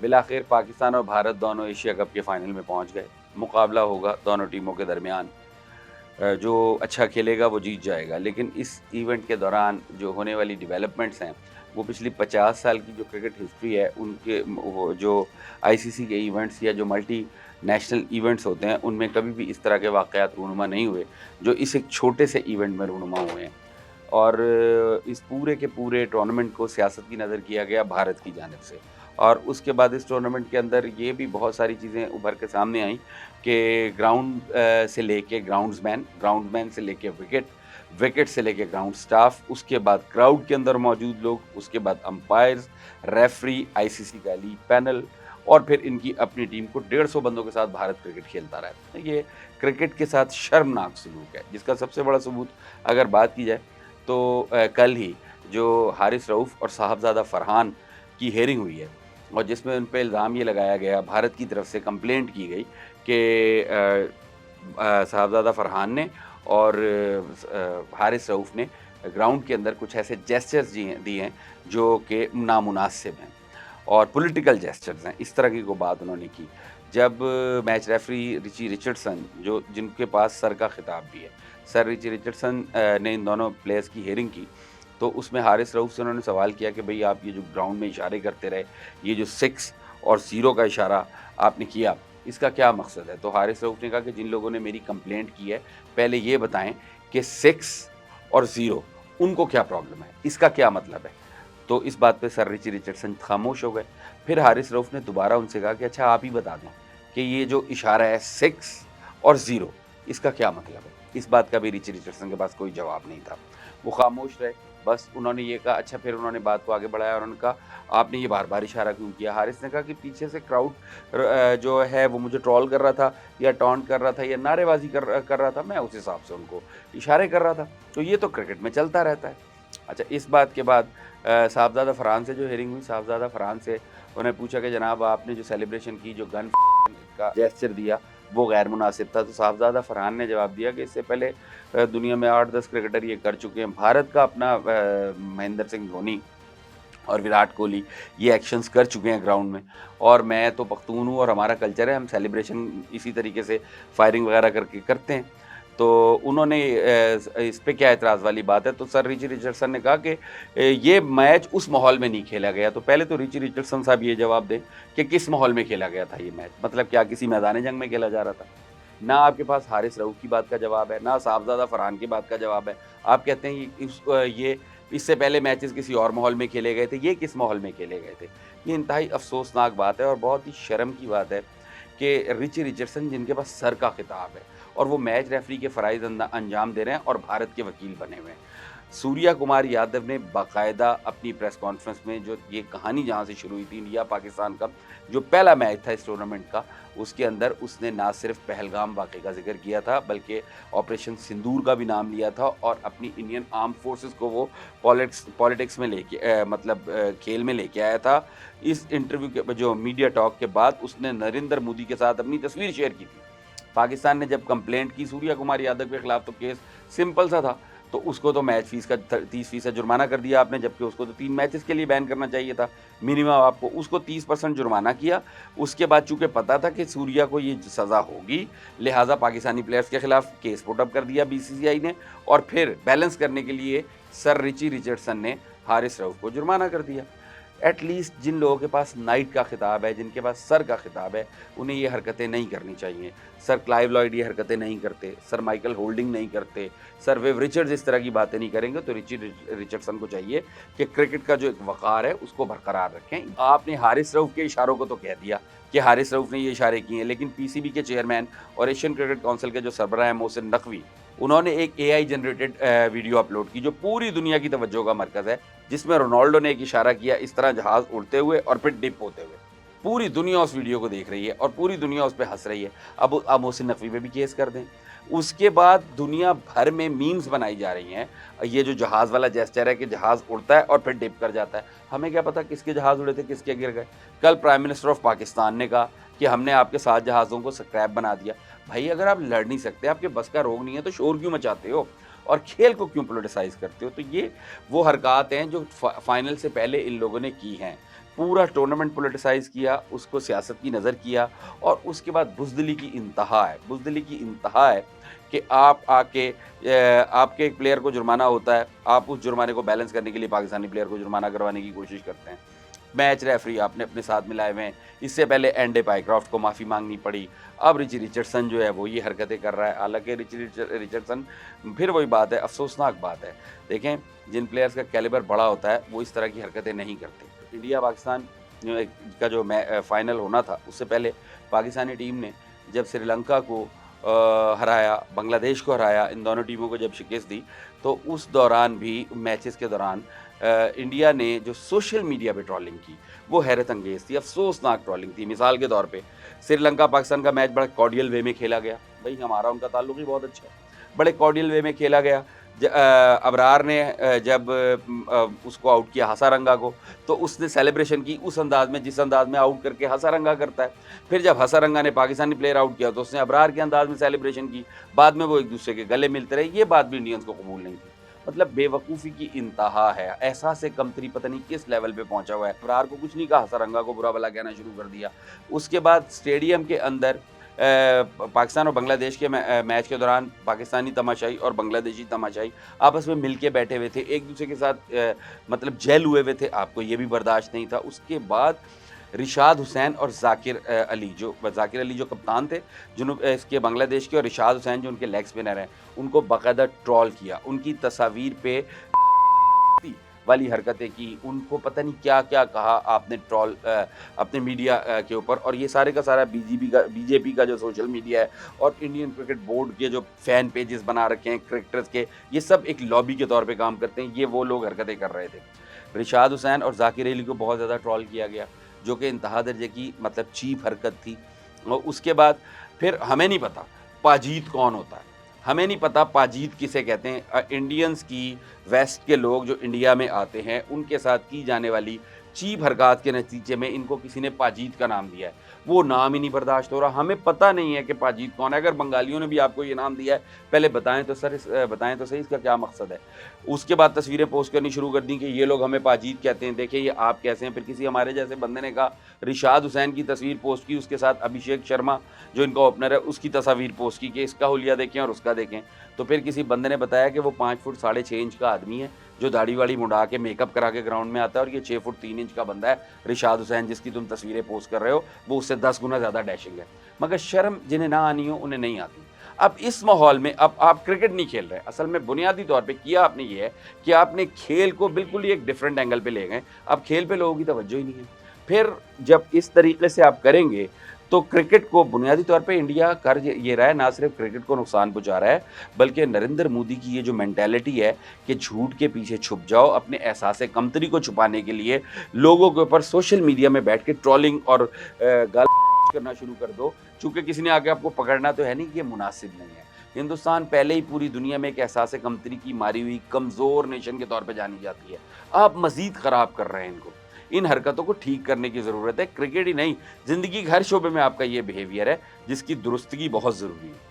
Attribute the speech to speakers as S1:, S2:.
S1: बिलाखिर पाकिस्तान और भारत दोनों Asia cup के फाइनल में पहुंच गए। मुकाबला होगा दोनों टीमों के दरमियान। जो अच्छा खेलेगा वो जीत जाएगा। लेकिन इस इवेंट के दौरान जो होने वाली डेवलपमेंट्स हैं, वो पिछली 50 साल की जो क्रिकेट हिस्ट्री है, उनके वो जो आईसीसी के इवेंट्स या जो मल्टीनेशनल इवेंट्स होते हैं, उनमें कभी भी इस तरह के वाक़यात रूनुमा नहीं हुए, जो इस एक छोटे से इवेंट में रूनुमा हुए हैं। और इस पूरे के पूरे टूर्नामेंट को सियासत की नज़र किया गया भारत की जानिब से। और उसके बाद इस टूर्नामेंट के अंदर ये भी बहुत सारी चीज़ें उभर के सामने आईं कि से लेके ग्राउंड्समैन से लेके विकेट से लेके ग्राउंड स्टाफ, उसके बाद क्राउड के अंदर मौजूद लोग, उसके बाद अंपायर्स, रेफरी, आईसीसी का लीग पैनल और फिर इनकी अपनी टीम को 150 बंदों के साथ भारत क्रिकेट खेलता रहा है। ये क्रिकेट के साथ शर्मनाक सलूक है, जिसका सबसे बड़ा सबूत अगर बात की जाए तो कल ही जो हारिस रऊफ़ और साहबज़ादा फरहान की हेयरिंग हुई है और जिसमें उन पे इल्ज़ाम ये लगाया गया, भारत की तरफ से कंप्लेंट की गई कि साहबज़ादा फरहान ने और हारिस रऊफ़ ने ग्राउंड के अंदर कुछ ऐसे जेस्चर्स दिए हैं जो कि नामुनासिब हैं और पॉलिटिकल जेस्चर्स हैं। इस तरह की कोई बात उन्होंने की। जब मैच रेफरी रिची रिचर्डसन, जो जिनके पास सर का खिताब भी है, सर रिची रिचर्डसन ने इन दोनों प्लेयर्स की हियरिंग की, तो उसमें हारिस रऊफ़ से उन्होंने सवाल किया कि भई आप ये जो ग्राउंड में इशारे करते रहे, ये जो 6 और 0 का इशारा आपने किया, इसका क्या मकसद है? तो हारिस रऊफ़ ने कहा कि जिन लोगों ने मेरी कंप्लेंट की है, पहले ये बताएँ कि 6 और 0 उनको क्या प्रॉब्लम है? इसका क्या मतलब है? तो इस बात पे सर रिची रिचर्डसन खामोश हो गए। फिर हारिस रऊफ़ ने दोबारा उनसे कहा कि अच्छा आप ही बता दें कि ये जो इशारा है 6 और 0 इसका क्या मतलब है? इस बात का भी रिची रिचर्डसन के पास कोई जवाब नहीं था। वो खामोश रहे। बस उन्होंने ये कहा, अच्छा फिर उन्होंने बात को आगे बढ़ाया और उन्होंने कहा आपने ये बार-बार इशारा क्यों किया? हारिस ने कहा कि पीछे से क्राउड जो है वो मुझे ट्रोल कर रहा था या टॉन्ट कर रहा था या नारेबाज़ी कर रहा था, मैं उस हिसाब से उनको इशारे कर रहा था। तो ये तो क्रिकेट में चलता रहता है। अच्छा, इस बात के बाद साहबज़ादा फरहान से जो हियरिंग हुई, साहबज़ादा फरहान से उन्हें पूछा कि जनाब आपने जो सेलिब्रेशन की, जो गन का जेस्चर दिया, वो गैर मुनासिब था। तो साहबज़ादा फरहान ने जवाब दिया कि इससे पहले दुनिया में 8-10 क्रिकेटर ये कर चुके हैं। भारत का अपना महेंद्र सिंह धोनी और विराट कोहली ये एक्शंस कर चुके हैं ग्राउंड में और मैं तो पख्तून हूँ और हमारा कल्चर है, हम सेलिब्रेशन इसी तरीके से फायरिंग वगैरह करके करते हैं। तो उन्होंने इस पे क्या एतराज़ वाली बात है? तो सर रिची रिचर्डसन ने कहा कि ये मैच उस माहौल में नहीं खेला गया। तो पहले तो रिची रिचर्डसन साहब ये जवाब दें कि किस माहौल में खेला गया था ये मैच? मतलब क्या किसी मैदान जंग में खेला जा रहा था? ना आपके पास हारिस रऊफ़ की बात का जवाब है, ना साहबज़ादा फरहान की बात का जवाब है। आप कहते हैं ये इससे पहले मैचेज़ किसी और माहौल में खेले गए थे, ये किस माहौल में खेले गए थे? ये इंतहाई अफ़सोसनाक बात है और बहुत ही शर्म की बात है कि रिची रिचर्डसन जिनके पास सर का खिताब है और वो मैच रेफ़री के फ़राइज़ अंजाम दे रहे हैं और भारत के वकील बने हुए हैं। सूर्या कुमार यादव ने बाकायदा अपनी प्रेस कॉन्फ्रेंस में जो ये कहानी जहाँ से शुरू हुई थी, इंडिया पाकिस्तान का जो पहला मैच था इस टूर्नामेंट का, उसके अंदर उसने ना सिर्फ पहलगाम वाक़े का ज़िक्र किया था, बल्कि ऑपरेशन सिंदूर का भी नाम लिया था और अपनी इंडियन आर्म्ड फोर्सेस को वो पॉलिटिक्स में खेल में लेके आया था। इस इंटरव्यू के जो मीडिया टॉक के बाद उसने नरेंद्र मोदी के साथ अपनी तस्वीर शेयर की थी। पाकिस्तान ने जब कंप्लेंट की सूर्या कुमार यादव के खिलाफ तो केस सिंपल सा था। तो उसको तो मैच फ़ीस का 30% जुर्माना कर दिया आपने, जबकि उसको तो 3 मैचेज़ के लिए बैन करना चाहिए था मिनिमम आपको। उसको 30% जुर्माना किया। उसके बाद चूँकि पता था कि सूर्या को ये सज़ा होगी, लिहाज़ा पाकिस्तानी प्लेयर्स के खिलाफ केस पुट अप कर दिया बीसीसीआई ने और फिर बैलेंस करने के लिए सर रिची रिचर्डसन ने हारिस रऊफ़ को जुर्माना कर दिया। एटलीस्ट जिन लोगों के पास नाइट का खिताब है, जिनके पास सर का खिताब है, उन्हें ये हरकतें नहीं करनी चाहिए। सर क्लाइव लॉयड ये हरकतें नहीं करते, सर माइकल होल्डिंग नहीं करते, सर विव रिचर्ड्स इस तरह की बातें नहीं करेंगे, तो रिचर्डसन को चाहिए कि क्रिकेट का जो एक वक़ार है, उसको बरकरार रखें। आपने हारिस रऊफ़ के इशारों को तो कह दिया कि हारिस रऊफ़ ने ये इशारे किए हैं, लेकिन पीसीबी के चेयरमैन और एशियन क्रिकेट काउंसिल के जो सरबराह हैं मोहसिन नकवी, उन्होंने एक एआई जनरेटेड वीडियो अपलोड की, जो पूरी दुनिया की तवज्जो का मरकज़ है, जिसमें रोनाल्डो ने एक इशारा किया इस तरह जहाज़ उड़ते हुए और फिर डिप होते हुए। पूरी दुनिया उस वीडियो को देख रही है और पूरी दुनिया उस पे हँस रही है। अब आप मोहसिन नकवी पे भी केस कर दें। उसके बाद दुनिया भर में मीम्स बनाई जा रही हैं। ये जो जहाज़ वाला जेस्चर है कि जहाज़ उड़ता है और फिर डिप कर जाता है। हमें क्या पता किसके जहाज़ उड़े थे, किसके गिर गए। कल प्राइम मिनिस्टर ऑफ पाकिस्तान ने कहा कि हमने आपके 7 जहाज़ों को स्क्रैप बना दिया। भाई अगर आप लड़ नहीं सकते, आपके बस का रोग नहीं है, तो शोर क्यों मचाते हो? और खेल को क्यों पॉलिटिसाइज़ करते हो? तो ये वो हरकत हैं जो फाइनल से पहले इन लोगों ने की हैं। पूरा टूर्नामेंट पॉलिटिसाइज़ किया, उसको सियासत की नज़र किया और उसके बाद बुज़दिली की इंतहा है। बुज़दिली की इंतहा है कि आप आके आपके एक प्लेयर को जुर्माना होता है, आप उस जुर्माने को बैलेंस करने के लिए पाकिस्तानी प्लेयर को जुर्माना करवाने की कोशिश करते हैं। मैच रेफरी आपने अपने साथ मिलाए हुए हैं। इससे पहले एंडे पाइक्रॉफ्ट को माफ़ी माँगनी पड़ी। अब रिची रिचर्डसन जो है वो ये हरकतें कर रहा है। हालाँकि रिचर्डसन फिर वही बात है, अफ़सोसनाक बात है। देखें, जिन प्लेयर्स का कैलिबर बड़ा होता है, वो इस तरह की हरकतें नहीं करते। इंडिया पाकिस्तान का जो फाइनल होना था, उससे पहले पाकिस्तानी टीम ने जब श्रीलंका को हराया, बांग्लादेश को हराया, इन दोनों टीमों को जब शिकस्त दी, तो उस दौरान भी मैचेस के दौरान इंडिया ने जो सोशल मीडिया पे ट्रोलिंग की, वो हैरत अंगेज़ थी, अफ़सोसनाक ट्रोलिंग थी। मिसाल के तौर पे श्रीलंका पाकिस्तान का मैच बड़ा कॉर्डियल वे में खेला गया। भई हमारा उनका ताल्लुक ही बहुत अच्छा है। बड़े कॉर्डियल वे में खेला गया। अबरार ने जब उसको आउट किया हसारंगा को, तो उसने सेलिब्रेशन की उस अंदाज़ में जिस अंदाज़ में आउट करके हसारंगा करता है। फिर जब हसारंगा ने पाकिस्तानी प्लेयर आउट किया, तो उसने अबरार के अंदाज़ में सेलिब्रेशन की। बाद में वो एक-दूसरे के गले मिलते रहे। ये बात भी इंडियंस को कबूल नहीं थी। मतलब बेवकूफ़ी की इंतहा है। एहसास-ए कमतरी पता नहीं किस लेवल पे पहुँचा हुआ है। अबरार को कुछ नहीं कहा, हसारंगा को बुरा भला कहना शुरू कर दिया। उसके बाद स्टेडियम के अंदर पाकिस्तान और बांग्लादेश के मैच के दौरान पाकिस्तानी तमाशाई और बांग्लादेशी तमाशाई आपस में मिल के बैठे हुए थे, एक दूसरे के साथ मतलब जेल हुए हुए थे। आपको ये भी बर्दाश्त नहीं था। उसके बाद रिशाद हुसैन और ज़ाकिर अली जो कप्तान थे इसके बांग्लादेश के, और रिशाद हुसैन जो उनके लेग स्पिनर हैं, उनको बाकायदा ट्रोल किया। उनकी तस्वीर पे वाली हरकतें की, उनको पता नहीं क्या-क्या कहा आपने ट्रोल अपने मीडिया के ऊपर। और ये सारे का सारा बीजेपी का जो सोशल मीडिया है और इंडियन क्रिकेट बोर्ड के जो फ़ैन पेजेस बना रखे हैं क्रिकेटर्स के, ये सब एक लॉबी के तौर पे काम करते हैं। ये वो लोग हरकतें कर रहे थे। रिशाद हुसैन और ज़ाकिर अली को बहुत ज़्यादा ट्रोल किया गया, जो कि इंतहा दर्जे की मतलब चीप हरकत थी। और उसके बाद फिर हमें नहीं पता पाजीत कौन होता है, हमें नहीं पता पाजीत किसे कहते हैं। इंडियंस की वेस्ट के लोग जो इंडिया में आते हैं, उनके साथ की जाने वाली चीप हरकत के नतीजे में इनको किसी ने पाजीत का नाम दिया है। वो नाम ही नहीं बर्दाश्त हो रहा। हमें पता नहीं है कि पाजीत कौन है। अगर बंगालियों ने भी आपको ये नाम दिया है, पहले बताएं तो सर, बताएं तो सही इसका क्या मकसद है। उसके बाद तस्वीरें पोस्ट करनी शुरू कर दी कि ये लोग हमें पाजीत कहते हैं, देखिए ये आप कैसे हैं। फिर किसी हमारे जैसे बंदे ने कहा, रिशाद हुसैन की तस्वीर पोस्ट की, उसके साथ अभिषेक शर्मा जो इनका ओपनर है उसकी तस्वीर पोस्ट की कि इसका हुलिया देखें और उसका देखें। तो फिर किसी बंदे ने बताया कि वो 5 फुट 6.5 इंच का आदमी है, जो दाढ़ी वाड़ी मुड़ा के मेकअप करा के ग्राउंड में आता है, और ये 6 फुट 3 इंच का बंदा है रिशाद हुसैन, जिसकी तुम तस्वीरें पोस्ट कर रहे हो, वो उससे 10 गुना ज़्यादा डैशिंग है। मगर शर्म जिन्हें ना आनी हो उन्हें नहीं आती। अब इस माहौल में अब आप क्रिकेट नहीं खेल रहे। असल में बुनियादी तौर पे किया आपने ये है कि आपने खेल को बिल्कुल ही एक डिफरेंट एंगल पे ले गए। अब खेल पे लोगों की तवज्जो ही नहीं है। फिर जब इस तरीके से आप करेंगे, तो क्रिकेट को बुनियादी तौर पे इंडिया कर ये रहा है, ना सिर्फ क्रिकेट को नुकसान पहुंचा रहा है, बल्कि नरेंद्र मोदी की ये जो मेंटालिटी है कि झूठ के पीछे छुप जाओ, अपने एहसास कमतरी को छुपाने के लिए लोगों के ऊपर सोशल मीडिया में बैठ के ट्रोलिंग और गाल करना शुरू कर दो। चूंकि किसी ने आके आपको पकड़ना तो है नहीं, कि ये मुनासिब नहीं है। हिंदुस्तान पहले ही पूरी दुनिया में एक एहसास कमतरी की मारी हुई कमज़ोर नेशन के तौर पे जानी जाती है। आप मज़ीद ख़राब कर रहे हैं इनको। इन हरकतों को ठीक करने की ज़रूरत है। क्रिकेट ही नहीं, ज़िंदगी के हर शोबे में आपका ये बिहेवियर है, जिसकी दुरुस्तगी बहुत ज़रूरी है।